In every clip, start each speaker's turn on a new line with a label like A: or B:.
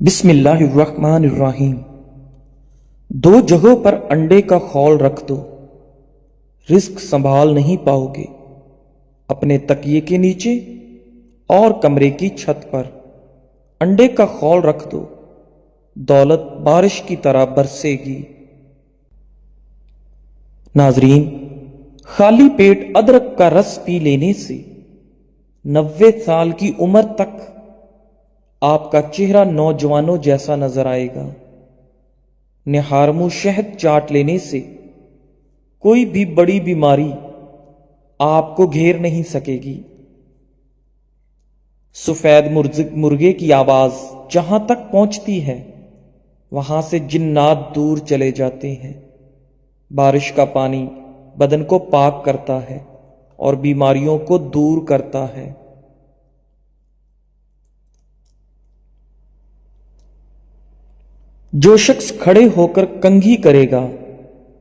A: بسم اللہ الرحمن الرحیم۔ دو جگہوں پر انڈے کا خول رکھ دو، رزق سنبھال نہیں پاؤ گے۔ اپنے تکیے کے نیچے اور کمرے کی چھت پر انڈے کا خول رکھ دو، دولت بارش کی طرح برسے گی۔ ناظرین، خالی پیٹ ادرک کا رس پی لینے سے 90 سال کی عمر تک آپ کا چہرہ نوجوانوں جیسا نظر آئے گا۔ نہارمو شہد چاٹ لینے سے کوئی بھی بڑی بیماری آپ کو گھیر نہیں سکے گی۔ سفید مرغے کی آواز جہاں تک پہنچتی ہے وہاں سے جنات دور چلے جاتے ہیں۔ بارش کا پانی بدن کو پاک کرتا ہے اور بیماریوں کو دور کرتا ہے۔ جو شخص کھڑے ہو کر کنگھی کرے گا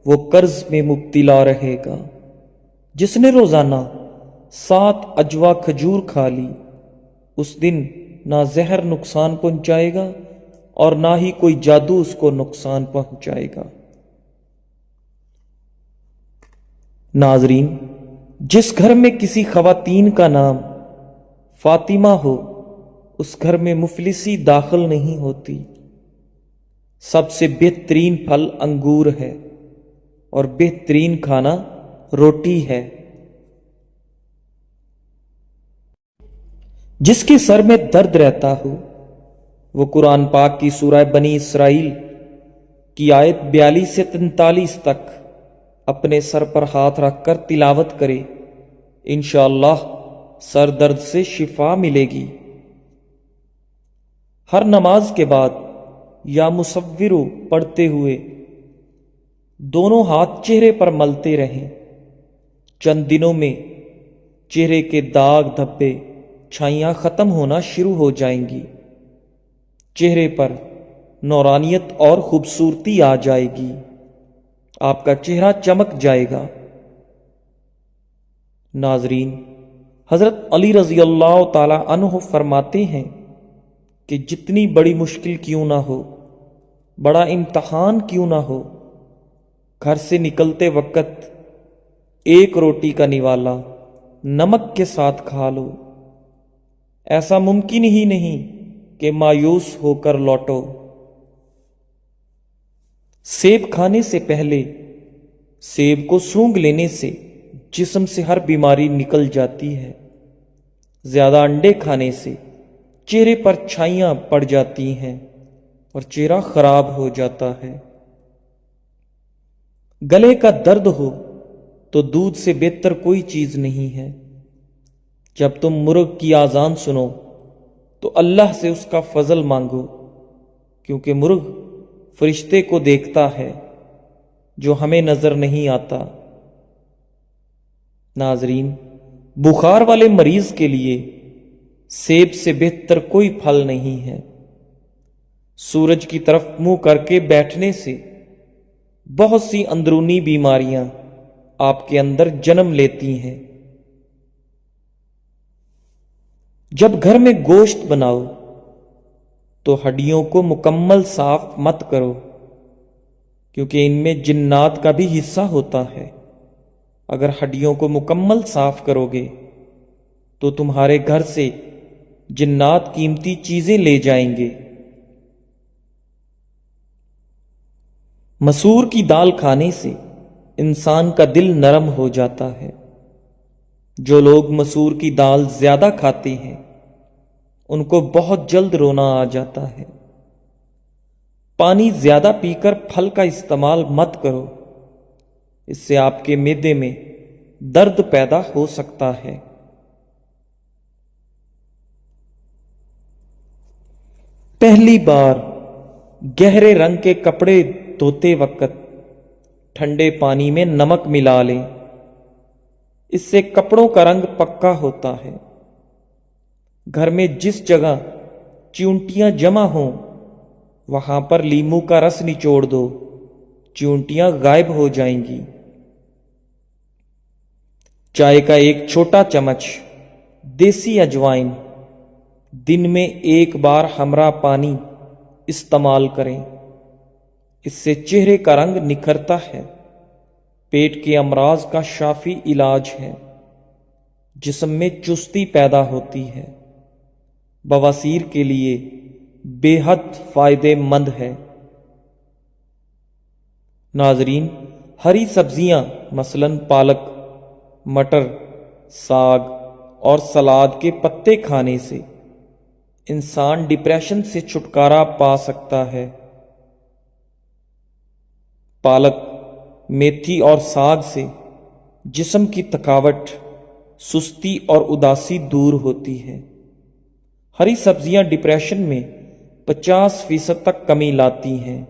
A: وہ قرض میں مبتلا رہے گا۔ جس نے روزانہ 7 اجوا کھجور کھا لی اس دن نہ زہر نقصان پہنچائے گا اور نہ ہی کوئی جادو اس کو نقصان پہنچائے گا۔ ناظرین، جس گھر میں کسی خواتین کا نام فاطمہ ہو اس گھر میں مفلسی داخل نہیں ہوتی۔ سب سے بہترین پھل انگور ہے اور بہترین کھانا روٹی ہے۔ جس کے سر میں درد رہتا ہو وہ قرآن پاک کی سورہ بنی اسرائیل کی آیت 42 سے 43 تک اپنے سر پر ہاتھ رکھ کر تلاوت کرے، انشاءاللہ سر درد سے شفا ملے گی۔ ہر نماز کے بعد یا مصورو پڑھتے ہوئے دونوں ہاتھ چہرے پر ملتے رہیں۔ چند دنوں میں چہرے کے داغ دھبے چھائیاں ختم ہونا شروع ہو جائیں گی، چہرے پر نورانیت اور خوبصورتی آ جائے گی، آپ کا چہرہ چمک جائے گا۔ ناظرین، حضرت علی رضی اللہ تعالی عنہ فرماتے ہیں کہ جتنی بڑی مشکل کیوں نہ ہو، بڑا امتحان کیوں نہ ہو، گھر سے نکلتے وقت ایک روٹی کا نوالا نمک کے ساتھ کھا لو۔ ایسا ممکن ہی نہیں کہ مایوس ہو کر لوٹو۔ سیب کھانے سے پہلے سیب کو سونگھ لینے سے جسم سے ہر بیماری نکل جاتی ہے۔ زیادہ انڈے کھانے سے چہرے پر چھائیاں پڑ جاتی ہیں اور چہرہ خراب ہو جاتا ہے۔ گلے کا درد ہو تو دودھ سے بہتر کوئی چیز نہیں ہے۔ جب تم مرغ کی آذان سنو تو اللہ سے اس کا فضل مانگو، کیونکہ مرغ فرشتے کو دیکھتا ہے جو ہمیں نظر نہیں آتا۔ ناظرین، بخار والے مریض کے لیے سیب سے بہتر کوئی پھل نہیں ہے۔ سورج کی طرف منہ کر کے بیٹھنے سے بہت سی اندرونی بیماریاں آپ کے اندر جنم لیتی ہیں۔ جب گھر میں گوشت بناؤ تو ہڈیوں کو مکمل صاف مت کرو، کیونکہ ان میں جنات کا بھی حصہ ہوتا ہے۔ اگر ہڈیوں کو مکمل صاف کرو گے تو تمہارے گھر سے جنات قیمتی چیزیں لے جائیں گے۔ مسور کی دال کھانے سے انسان کا دل نرم ہو جاتا ہے۔ جو لوگ مسور کی دال زیادہ کھاتے ہیں ان کو بہت جلد رونا آ جاتا ہے۔ پانی زیادہ پی کر پھل کا استعمال مت کرو، اس سے آپ کے معدے میں درد پیدا ہو سکتا ہے۔ پہلی بار گہرے رنگ کے کپڑے دھوتے وقت ٹھنڈے پانی میں نمک ملا لیں، اس سے کپڑوں کا رنگ پکا ہوتا ہے۔ گھر میں جس جگہ چیونٹیاں جمع ہوں وہاں پر لیموں کا رس نچوڑ دو، چیونٹیاں غائب ہو جائیں گی۔ چائے کا ایک چھوٹا چمچ دیسی اجوائن دن میں ایک بار ہمراہ پانی استعمال کریں، اس سے چہرے کا رنگ نکھرتا ہے، پیٹ کے امراض کا شافی علاج ہے، جسم میں چستی پیدا ہوتی ہے، بواسیر کے لیے بے حد فائدے مند ہے۔ ناظرین، ہری سبزیاں مثلاً پالک، مٹر، ساگ اور سلاد کے پتے کھانے سے انسان ڈپریشن سے چھٹکارا پا سکتا ہے۔ پالک، میتھی اور ساگ سے جسم کی تھکاوٹ، سستی اور اداسی دور ہوتی ہے۔ ہری سبزیاں ڈپریشن میں 50% تک کمی لاتی ہیں۔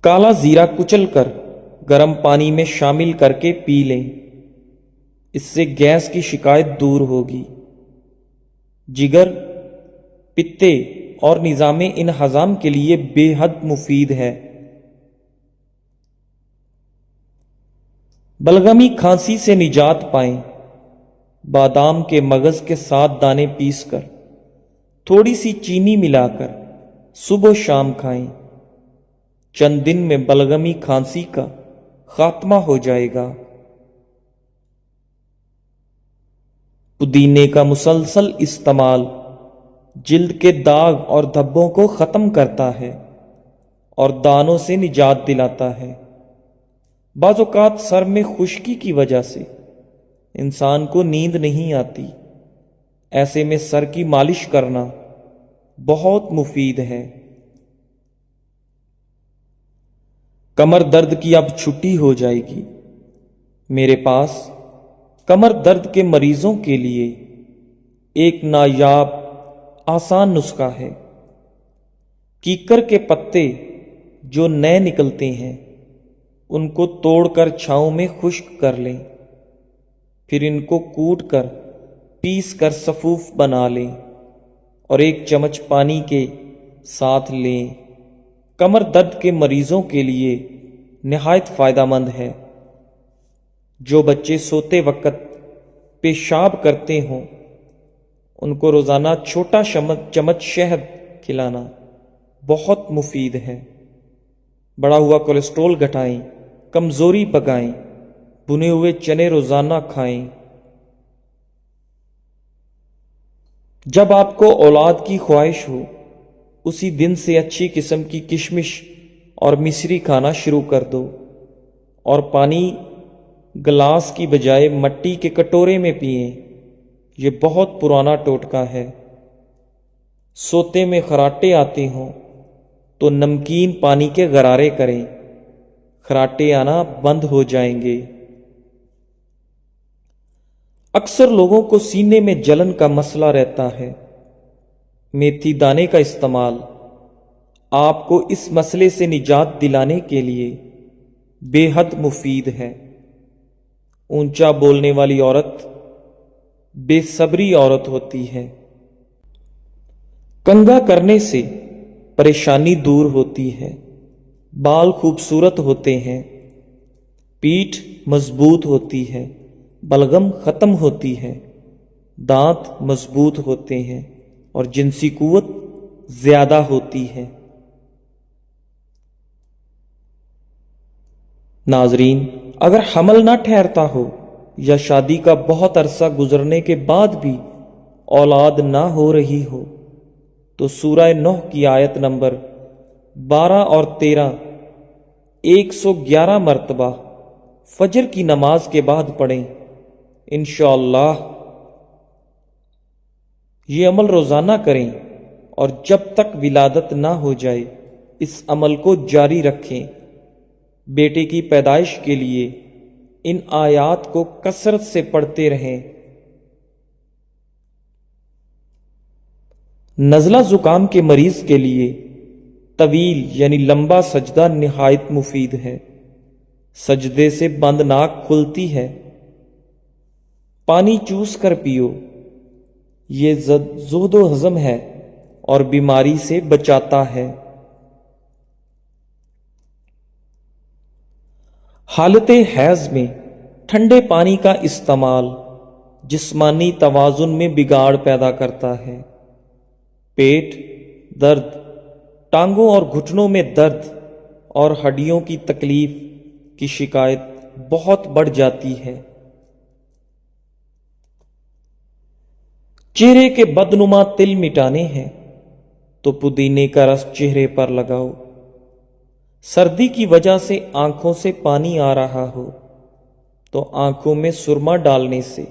A: کالا زیرہ کچل کر گرم پانی میں شامل کر کے پی لیں، اس سے گیس کی شکایت دور ہوگی۔ جگر، پتے اور نظام انہضام کے لیے بے حد مفید ہے۔ بلغمی کھانسی سے نجات پائیں، بادام کے مغز کے ساتھ دانے پیس کر تھوڑی سی چینی ملا کر صبح و شام کھائیں، چند دن میں بلغمی کھانسی کا خاتمہ ہو جائے گا۔ پودینے کا مسلسل استعمال جلد کے داغ اور دھبوں کو ختم کرتا ہے اور دانوں سے نجات دلاتا ہے۔ بعض اوقات سر میں خشکی کی وجہ سے انسان کو نیند نہیں آتی، ایسے میں سر کی مالش کرنا بہت مفید ہے۔ کمر درد کی اب چھٹی ہو جائے گی۔ میرے پاس کمر درد کے مریضوں کے لیے ایک نایاب آسان نسخہ ہے۔ کیکر کے پتے جو نئے نکلتے ہیں ان کو توڑ کر چھاؤں میں خشک کر لیں، پھر ان کو کوٹ کر پیس کر سفوف بنا لیں اور 1 چمچ پانی کے ساتھ لیں۔ کمر درد کے مریضوں کے لیے نہایت فائدہ مند ہے۔ جو بچے سوتے وقت پیشاب کرتے ہوں ان کو روزانہ چھوٹا چمچ شہد کھلانا بہت مفید ہے۔ بڑھا ہوا کولیسٹرول گھٹائیں، کمزوری بگائیں، بھنے ہوئے چنے روزانہ کھائیں۔ جب آپ کو اولاد کی خواہش ہو، اسی دن سے اچھی قسم کی کشمش اور مصری کھانا شروع کر دو، اور پانی گلاس کی بجائے مٹی کے کٹورے میں پئیں۔ یہ بہت پرانا ٹوٹکا ہے۔ سوتے میں خراٹے آتے ہوں تو نمکین پانی کے غرارے کریں، خراٹے آنا بند ہو جائیں گے۔ اکثر لوگوں کو سینے میں جلن کا مسئلہ رہتا ہے۔ میتھی دانے کا استعمال آپ کو اس مسئلے سے نجات دلانے کے لیے بے حد مفید ہے۔ اونچا بولنے والی عورت بے صبری عورت ہوتی ہے۔ کنگھا کرنے سے پریشانی دور ہوتی ہے، بال خوبصورت ہوتے ہیں، پیٹھ مضبوط ہوتی ہے، بلغم ختم ہوتی ہے، دانت مضبوط ہوتے ہیں اور جنسی قوت زیادہ ہوتی ہے۔ ناظرین، اگر حمل نہ ٹھہرتا ہو یا شادی کا بہت عرصہ گزرنے کے بعد بھی اولاد نہ ہو رہی ہو تو سورہ نوح کی آیت نمبر 12 اور 13 111 مرتبہ فجر کی نماز کے بعد پڑھیں۔ انشاءاللہ یہ عمل روزانہ کریں اور جب تک ولادت نہ ہو جائے اس عمل کو جاری رکھیں۔ بیٹے کی پیدائش کے لیے ان آیات کو کثرت سے پڑھتے رہیں۔ نزلہ زکام کے مریض کے لیے طویل یعنی لمبا سجدہ نہایت مفید ہے۔ سجدے سے بند ناک کھلتی ہے۔ پانی چوس کر پیو، یہ زہد و ہضم ہے اور بیماری سے بچاتا ہے۔ حالت حیض میں ٹھنڈے پانی کا استعمال جسمانی توازن میں بگاڑ پیدا کرتا ہے۔ پیٹ درد، ٹانگوں اور گھٹنوں میں درد اور ہڈیوں کی تکلیف کی شکایت بہت بڑھ جاتی ہے۔ چہرے کے بدنما تل مٹانے ہیں تو پودینے کا رس چہرے پر لگاؤ۔ سردی کی وجہ سے آنکھوں سے پانی آ رہا ہو تو آنکھوں میں سرما ڈالنے سے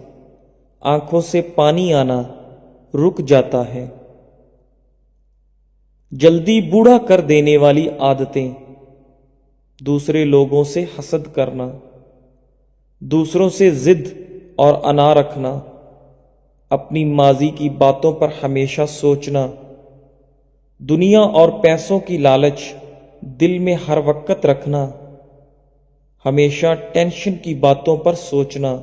A: آنکھوں سے پانی آنا رک جاتا ہے۔ جلدی بوڑھا کر دینے والی عادتیں، دوسرے لوگوں سے حسد کرنا، دوسروں سے ضد اور انا رکھنا، اپنی ماضی کی باتوں پر ہمیشہ سوچنا، دنیا اور پیسوں کی لالچ دل میں ہر وقت رکھنا، ہمیشہ ٹینشن کی باتوں پر سوچنا،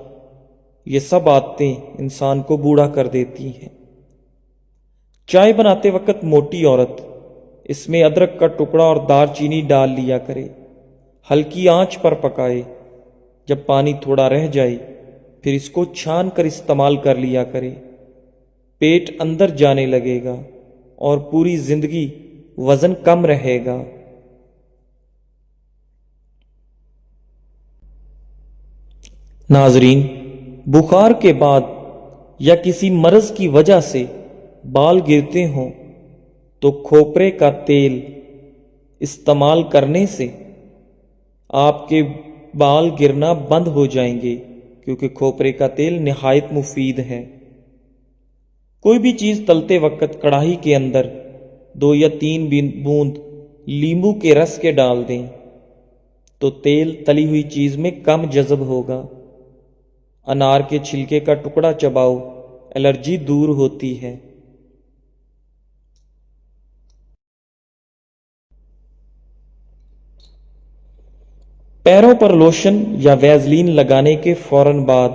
A: یہ سب عادتیں انسان کو بوڑھا کر دیتی ہیں۔ چائے بناتے وقت موٹی عورت اس میں ادرک کا ٹکڑا اور دار چینی ڈال لیا کرے، ہلکی آنچ پر پکائے، جب پانی تھوڑا رہ جائے پھر اس کو چھان کر استعمال کر لیا کرے، پیٹ اندر جانے لگے گا اور پوری زندگی وزن کم رہے گا۔ ناظرین، بخار کے بعد یا کسی مرض کی وجہ سے بال گرتے ہوں تو کھوپرے کا تیل استعمال کرنے سے آپ کے بال گرنا بند ہو جائیں گے، کیونکہ کھوپرے کا تیل نہایت مفید ہے۔ کوئی بھی چیز تلتے وقت کڑاہی کے اندر 2 یا 3 بوند لیمبو کے رس کے ڈال دیں تو تیل تلی ہوئی چیز میں کم جذب ہوگا۔ انار کے چھلکے کا ٹکڑا چباؤ، الرجی دور ہوتی ہے۔ پیروں پر لوشن یا ویزلین لگانے کے فوراً بعد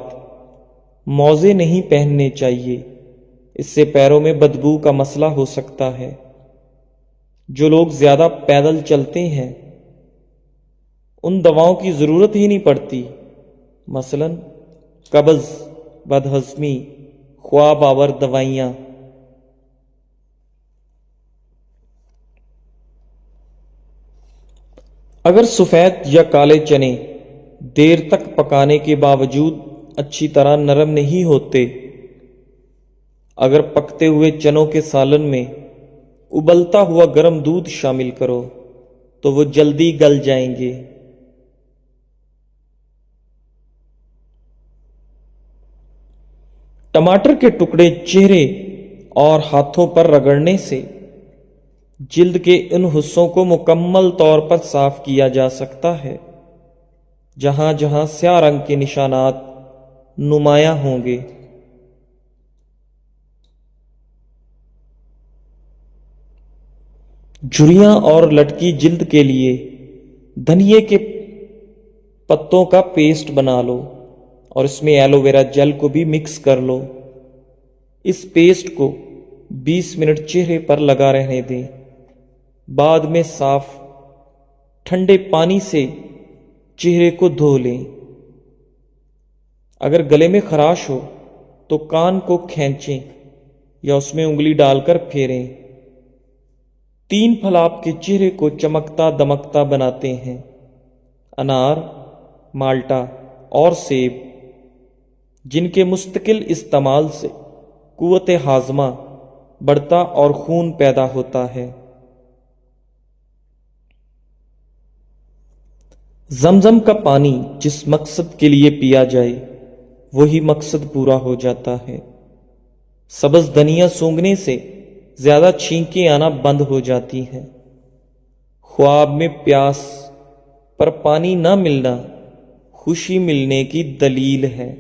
A: موزے نہیں پہننے چاہیے، اس سے پیروں میں بدبو کا مسئلہ ہو سکتا ہے۔ جو لوگ زیادہ پیدل چلتے ہیں ان دواؤں کی ضرورت ہی نہیں پڑتی، مثلاً قبض، بدہضمی، خواب آور دوائیاں۔ اگر سفید یا کالے چنے دیر تک پکانے کے باوجود اچھی طرح نرم نہیں ہوتے، اگر پکتے ہوئے چنوں کے سالن میں ابلتا ہوا گرم دودھ شامل کرو تو وہ جلدی گل جائیں گے۔ ٹماٹر کے ٹکڑے چہرے اور ہاتھوں پر رگڑنے سے جلد کے ان حصوں کو مکمل طور پر صاف کیا جا سکتا ہے جہاں جہاں سیاہ رنگ کے نشانات نمایاں ہوں گے۔ جھریاں اور لٹکی جلد کے لیے دھنیے کے پتوں کا پیسٹ بنا لو اور اس میں ایلو ویرا جیل کو بھی مکس کر لو۔ اس پیسٹ کو 20 منٹ چہرے پر لگا رہنے دیں، بعد میں صاف ٹھنڈے پانی سے چہرے کو دھو لیں۔ اگر گلے میں خراش ہو تو کان کو کھینچیں یا اس میں انگلی ڈال کر پھیریں۔ 3 پھل آپ کے چہرے کو چمکتا دمکتا بناتے ہیں: انار، مالٹا اور سیب، جن کے مستقل استعمال سے قوت ہاضمہ بڑھتا اور خون پیدا ہوتا ہے۔ زمزم کا پانی جس مقصد کے لیے پیا جائے وہی مقصد پورا ہو جاتا ہے۔ سبز دھنیا سونگھنے سے زیادہ چھینکیں آنا بند ہو جاتی ہیں۔ خواب میں پیاس پر پانی نہ ملنا خوشی ملنے کی دلیل ہے۔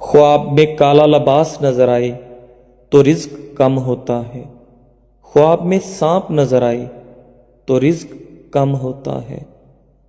A: خواب میں کالا لباس نظر آئے تو رزق کم ہوتا ہے، خواب میں سانپ نظر آئے تو رزق کم ہوتا ہے۔